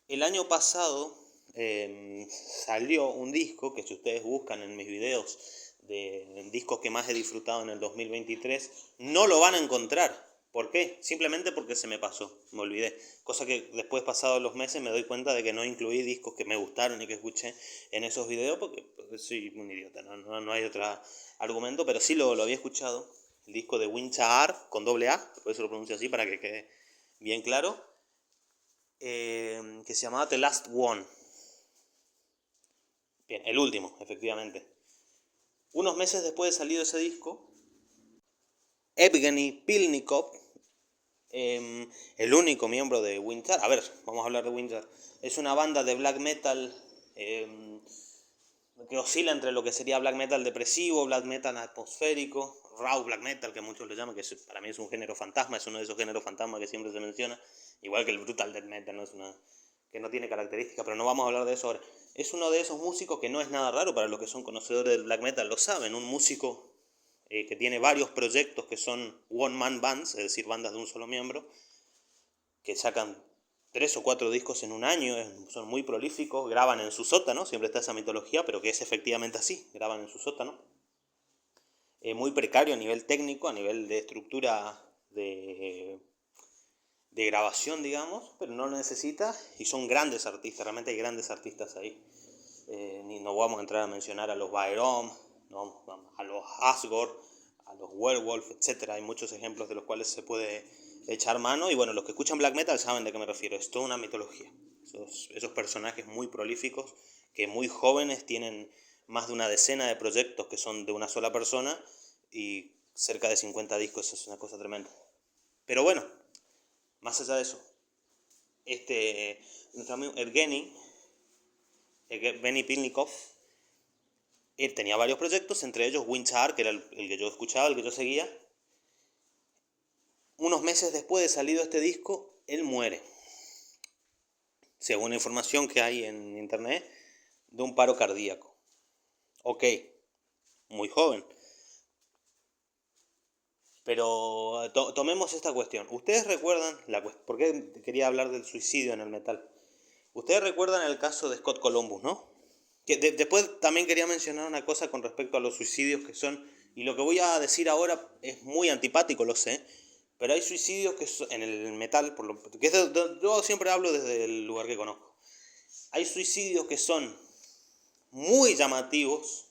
El año pasado salió un disco que, si ustedes buscan en mis videos de discos que más he disfrutado en el 2023, no lo van a encontrar. ¿Por qué? Simplemente porque se me pasó, me olvidé. Cosa que después, pasados los meses, me doy cuenta de que no incluí discos que me gustaron y que escuché en esos videos porque soy un idiota, no hay otro argumento, pero sí lo había escuchado. El disco de Winchar con doble A, por eso lo pronuncio así para que quede bien claro, que se llamaba The Last One. Bien, el último, efectivamente. Unos meses después de salido ese disco, Evgeny Pilnikov, el único miembro de Winter, a ver, vamos a hablar de Winter, es una banda de black metal eh, que oscila entre lo que sería black metal depresivo, black metal atmosférico, raw black metal, que muchos le llaman, que para mí es un género fantasma, es uno de esos géneros fantasma que siempre se menciona, igual que el brutal death metal, ¿no? Es una que no tiene características, pero no vamos a hablar de eso ahora. Es uno de esos músicos que no es nada raro para los que son conocedores del black metal, lo saben, un músico que tiene varios proyectos que son one man bands, es decir, bandas de un solo miembro, que sacan 3 o 4 discos en un año, son muy prolíficos, graban en su sótano, siempre está esa mitología, pero que es efectivamente así, graban en su sótano. Muy precario a nivel técnico, a nivel de estructura de grabación, digamos, pero no lo necesita y son grandes artistas, realmente hay grandes artistas ahí. Ni no vamos a entrar a mencionar a los Baerom, ¿no? A los Asgore, a los Werewolf, etcétera. Hay muchos ejemplos de los cuales se puede echar mano y bueno, los que escuchan black metal saben de qué me refiero, es toda una mitología. Esos personajes muy prolíficos que muy jóvenes tienen más de una decena de proyectos que son de una sola persona y cerca de 50 discos, es una cosa tremenda. Pero bueno, más allá de eso, nuestro amigo Evgeny Pilnikov, él tenía varios proyectos, entre ellos Winchar, que era el que yo escuchaba, el que yo seguía. Unos meses después de salido este disco, él muere, según la información que hay en internet, de un paro cardíaco. Ok, muy joven. Pero tomemos esta cuestión. ¿Ustedes recuerdan, por qué quería hablar del suicidio en el metal? Ustedes recuerdan el caso de Scott Columbus, ¿no? Después también quería mencionar una cosa con respecto a los suicidios que son, y lo que voy a decir ahora es muy antipático, lo sé, pero hay suicidios que son, en el metal, yo siempre hablo desde el lugar que conozco, hay suicidios que son muy llamativos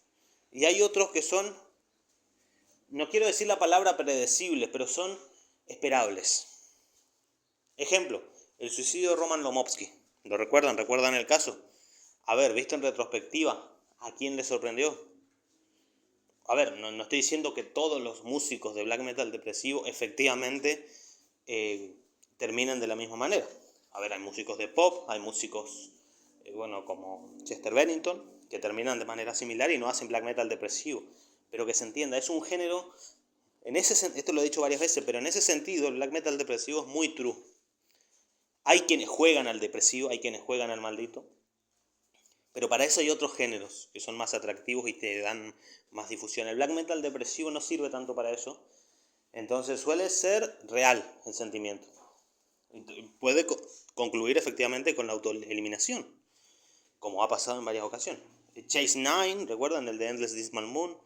y hay otros que son, no quiero decir la palabra predecibles, pero son esperables. Ejemplo, el suicidio de Roman Lomovsky. ¿Lo recuerdan? ¿Recuerdan el caso? A ver, visto en retrospectiva, ¿a quién le sorprendió? A ver, no estoy diciendo que todos los músicos de black metal depresivo efectivamente eh, terminen de la misma manera. A ver, hay músicos de pop, hay músicos, bueno, como Chester Bennington, que terminan de manera similar y no hacen black metal depresivo. Pero que se entienda, es un género, esto lo he dicho varias veces, pero en ese sentido el black metal depresivo es muy true. Hay quienes juegan al depresivo, hay quienes juegan al maldito, pero para eso hay otros géneros que son más atractivos y te dan más difusión. El black metal depresivo no sirve tanto para eso. Entonces suele ser real el sentimiento. Puede concluir efectivamente con la autoeliminación, como ha pasado en varias ocasiones. Chase 9, ¿recuerdan? El de Endless Dismal Moon.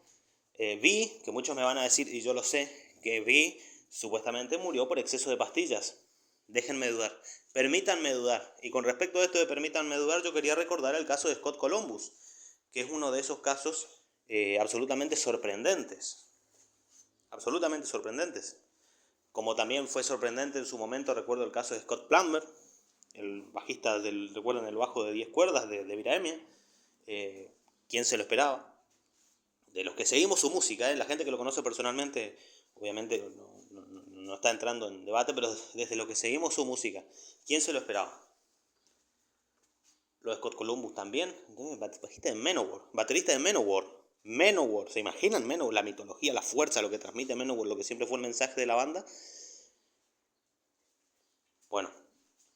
V, que muchos me van a decir, y yo lo sé, que V supuestamente murió por exceso de pastillas. Déjenme dudar. Permítanme dudar. Y con respecto a esto de permítanme dudar, yo quería recordar el caso de Scott Columbus, que es uno de esos casos absolutamente sorprendentes. Absolutamente sorprendentes. Como también fue sorprendente en su momento, recuerdo el caso de Scott Plummer, el bajista recuerdo, en el bajo de 10 cuerdas de Viremia. ¿Quién se lo esperaba? De los que seguimos su música, la gente que lo conoce personalmente, obviamente no está entrando en debate, pero desde lo que seguimos su música, ¿quién se lo esperaba? Lo de Scott Columbus también, bajista de Manowar, baterista de Manowar. Manowar, ¿se imaginan Manowar? La mitología, la fuerza, lo que transmite Manowar, lo que siempre fue el mensaje de la banda. Bueno,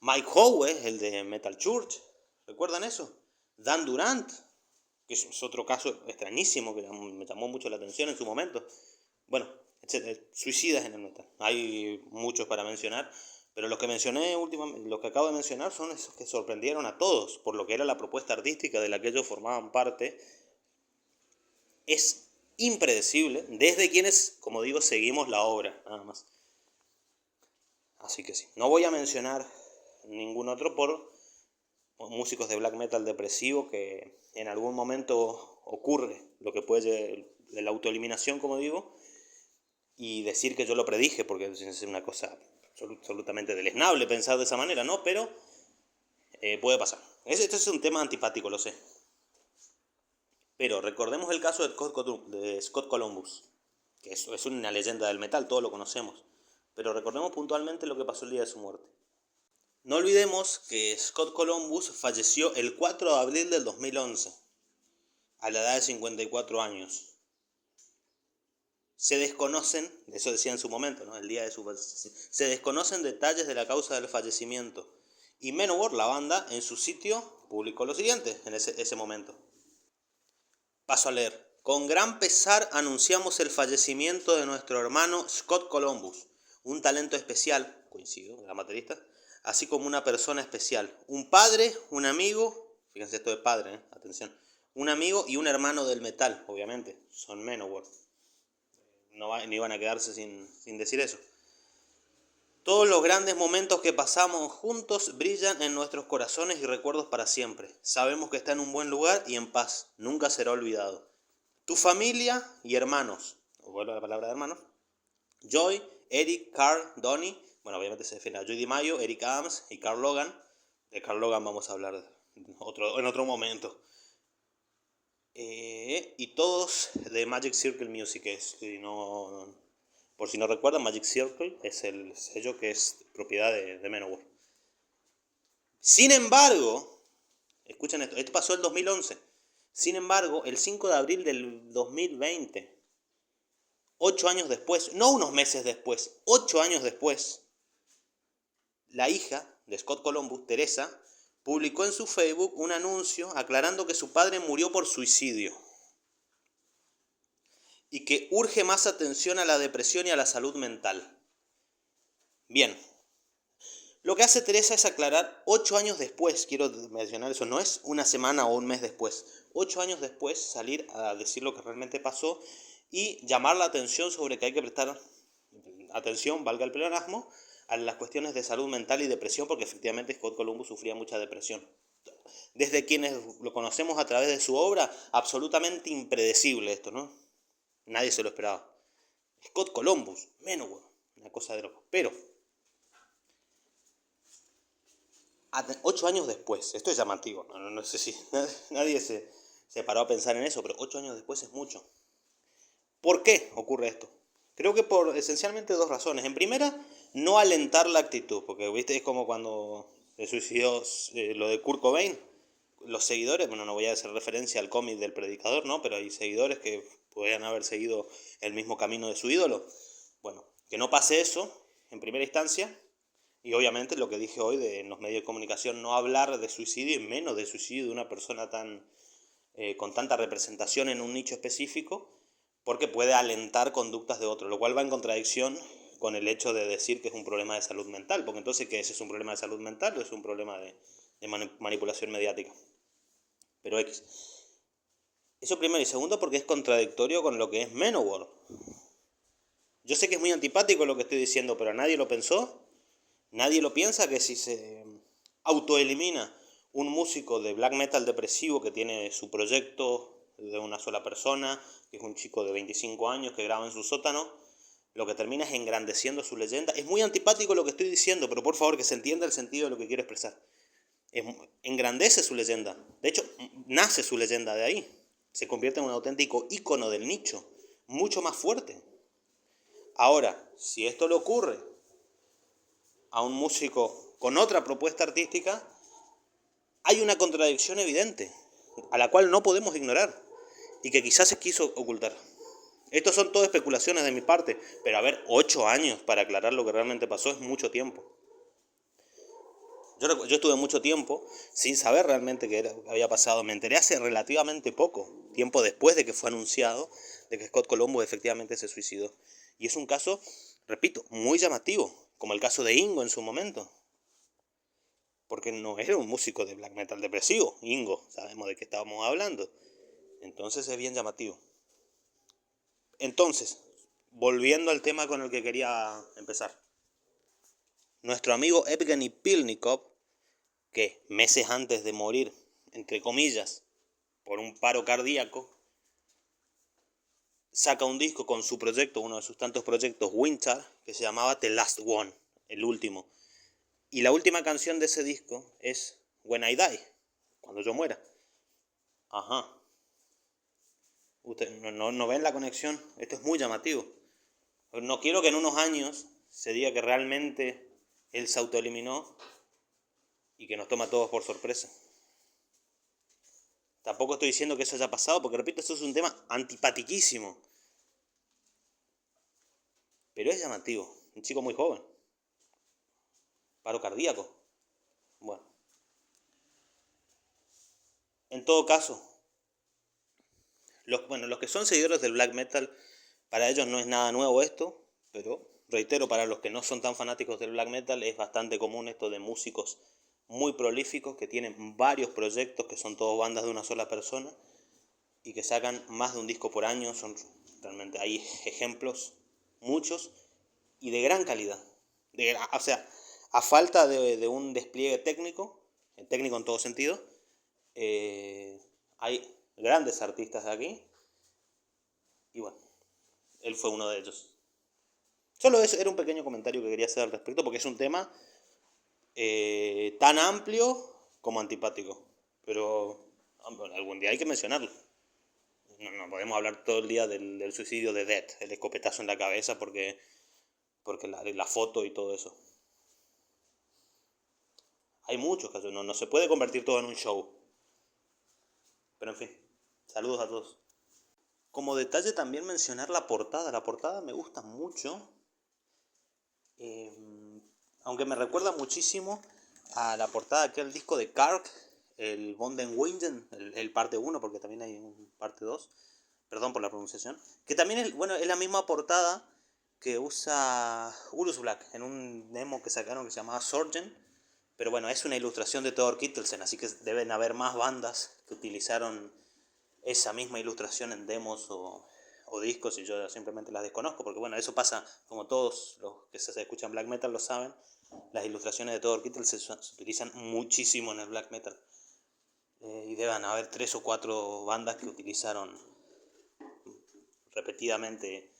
Mike Howe, el de Metal Church, ¿recuerdan eso? Dan Durant, que es otro caso extrañísimo que me llamó mucho la atención en su momento. Bueno, suicidas en el metal. Hay muchos para mencionar, Pero los que mencioné últimamente, los que acabo de mencionar son esos que sorprendieron a todos, por lo que era la propuesta artística de la que ellos formaban parte. Es impredecible desde quienes, como digo, seguimos la obra, nada más. Así que sí, no voy a mencionar ningún otro por músicos de black metal depresivo que en algún momento ocurre lo que puede la autoeliminación, como digo, y decir que yo lo predije, porque es una cosa absolutamente deleznable pensar de esa manera, ¿no? Pero puede pasar. Esto es un tema antipático, lo sé. Pero recordemos el caso de Scott Columbus, que es una leyenda del metal, todos lo conocemos. Pero recordemos puntualmente lo que pasó el día de su muerte. No olvidemos que Scott Columbus falleció el 4 de abril del 2011, a la edad de 54 años. Se desconocen, eso decía en su momento, ¿no? El día de su fallecimiento, se desconocen detalles de la causa del fallecimiento. Y Manowar, la banda, en su sitio publicó lo siguiente en ese momento. Paso a leer. Con gran pesar anunciamos el fallecimiento de nuestro hermano Scott Columbus, un talento especial, coincido, gran baterista, así como una persona especial, un padre, un amigo, fíjense esto de padre, atención, un amigo y un hermano del metal, obviamente, son Manowar. No iban a quedarse sin decir eso. Todos los grandes momentos que pasamos juntos brillan en nuestros corazones y recuerdos para siempre. Sabemos que está en un buen lugar y en paz, nunca será olvidado. Tu familia y hermanos, vuelvo a la palabra de hermanos, Joy, Eric, Carl, Donnie, bueno, obviamente se refiere a Joy DiMaggio, Eric Adams y Carl Logan. De Carl Logan vamos a hablar en otro momento. Y todos de Magic Circle Music, por si no recuerdan, Magic Circle es el sello que es propiedad de Manowar. Sin embargo, escuchen esto pasó el 2011. Sin embargo, el 5 de abril del 2020, 8 años después, no unos meses después, 8 años después, la hija de Scott Columbus, Teresa, publicó en su Facebook un anuncio aclarando que su padre murió por suicidio y que urge más atención a la depresión y a la salud mental. Bien, lo que hace Teresa es aclarar 8 años después, quiero mencionar eso, no es una semana o un mes después, 8 años después salir a decir lo que realmente pasó y llamar la atención sobre que hay que prestar atención, valga el pleonasmo, a las cuestiones de salud mental y depresión, porque efectivamente Scott Columbus sufría mucha depresión. Desde quienes lo conocemos a través de su obra, absolutamente impredecible esto, ¿no? Nadie se lo esperaba. Scott Columbus, Manowar, una cosa de loco. Pero 8 años después, esto es llamativo, no sé si nadie se paró a pensar en eso, pero 8 años después es mucho. ¿Por qué ocurre esto? Creo que por esencialmente dos razones. En primera, no alentar la actitud, porque viste es como cuando se suicidó lo de Kurt Cobain. Los seguidores, bueno, no voy a hacer referencia al cómic del Predicador, ¿no? Pero hay seguidores que podrían haber seguido el mismo camino de su ídolo. Bueno, que no pase eso en primera instancia. Y obviamente lo que dije hoy en los medios de comunicación, no hablar de suicidio y menos de suicidio de una persona con tanta representación en un nicho específico, porque puede alentar conductas de otro, lo cual va en contradicción con el hecho de decir que es un problema de salud mental, porque entonces, ¿qué es? ¿Es un problema de salud mental o es un problema de manipulación mediática? Pero X. Eso primero, y segundo porque es contradictorio con lo que es Manowar. Yo sé que es muy antipático lo que estoy diciendo, pero nadie lo pensó. Nadie lo piensa que si se autoelimina un músico de black metal depresivo que tiene su proyecto de una sola persona, que es un chico de 25 años que graba en su sótano, lo que termina es engrandeciendo su leyenda. Es muy antipático lo que estoy diciendo, pero por favor que se entienda el sentido de lo que quiero expresar. Engrandece su leyenda. De hecho, nace su leyenda de ahí. Se convierte en un auténtico ícono del nicho, mucho más fuerte. Ahora, si esto le ocurre a un músico con otra propuesta artística, hay una contradicción evidente, a la cual no podemos ignorar, y que quizás se quiso ocultar. Estos son todas especulaciones de mi parte, pero a ver, 8 años para aclarar lo que realmente pasó es mucho tiempo. Yo estuve mucho tiempo sin saber realmente qué había pasado. Me enteré hace relativamente poco, tiempo después de que fue anunciado de que Scott Columbus efectivamente se suicidó. Y es un caso, repito, muy llamativo, como el caso de Ingo en su momento. Porque no era un músico de black metal depresivo, Ingo, sabemos de qué estábamos hablando. Entonces es bien llamativo. Entonces, volviendo al tema con el que quería empezar. Nuestro amigo Evgeny Pilnikov, que meses antes de morir, entre comillas, por un paro cardíaco, saca un disco con su proyecto, uno de sus tantos proyectos, Winter, que se llamaba The Last One, el último. Y la última canción de ese disco es When I Die, cuando yo muera. Ajá. Usted no ven la conexión. Esto es muy llamativo. No quiero que en unos años se diga que realmente él se autoeliminó y que nos toma a todos por sorpresa. Tampoco estoy diciendo que eso haya pasado, porque repito, eso es un tema antipatiquísimo. Pero es llamativo. Un chico muy joven. Paro cardíaco. Bueno. En todo caso, los que son seguidores del black metal, para ellos no es nada nuevo esto, pero reitero, para los que no son tan fanáticos del black metal es bastante común esto de músicos muy prolíficos que tienen varios proyectos, que son todos bandas de una sola persona y que sacan más de un disco por año. Realmente hay ejemplos, muchos, y de gran calidad. O sea, a falta de un despliegue técnico en todo sentido, hay grandes artistas de aquí y bueno, él fue uno de ellos. Solo eso era un pequeño comentario que quería hacer al respecto porque es un tema tan amplio como antipático, pero bueno, algún día hay que mencionarlo. No podemos hablar todo el día del suicidio de Death, el escopetazo en la cabeza porque la foto y todo eso. Hay muchos casos, no se puede convertir todo en un show. Pero en fin, saludos a todos. Como detalle también mencionar la portada. La portada me gusta mucho. Aunque me recuerda muchísimo a la portada de aquel disco de Kark, el Bonden Winden, el parte 1, porque también hay un parte 2. Perdón por la pronunciación. Que también es la misma portada que usa Urus Black en un demo que sacaron que se llamaba Sorgen. Pero bueno, es una ilustración de Thor Kittelsen, así que deben haber más bandas que utilizaron esa misma ilustración en demos o discos y yo simplemente las desconozco, porque bueno, eso pasa, como todos los que se escuchan black metal lo saben, las ilustraciones de Thor Kittelsen se utilizan muchísimo en el black metal. Y deben haber 3 o 4 bandas que utilizaron repetidamente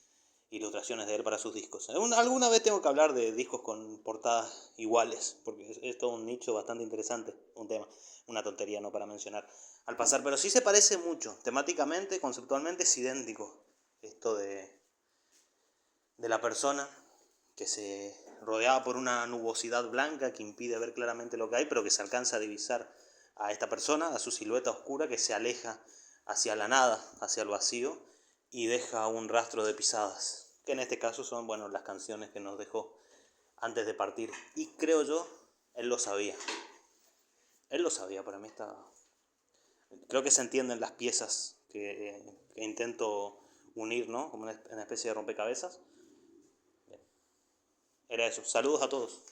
ilustraciones de él para sus discos. Alguna vez tengo que hablar de discos con portadas iguales, porque es todo un nicho bastante interesante, un tema, una tontería no para mencionar al pasar, pero sí se parece mucho, temáticamente, conceptualmente es idéntico, esto de la persona que se rodeaba por una nubosidad blanca que impide ver claramente lo que hay, pero que se alcanza a divisar a esta persona, a su silueta oscura que se aleja hacia la nada, hacia el vacío, y deja un rastro de pisadas, que en este caso son, bueno, las canciones que nos dejó antes de partir. Y creo yo, él lo sabía. Él lo sabía, para mí está... Creo que se entienden las piezas que intento unir, ¿no? Como una especie de rompecabezas. Era eso. Saludos a todos.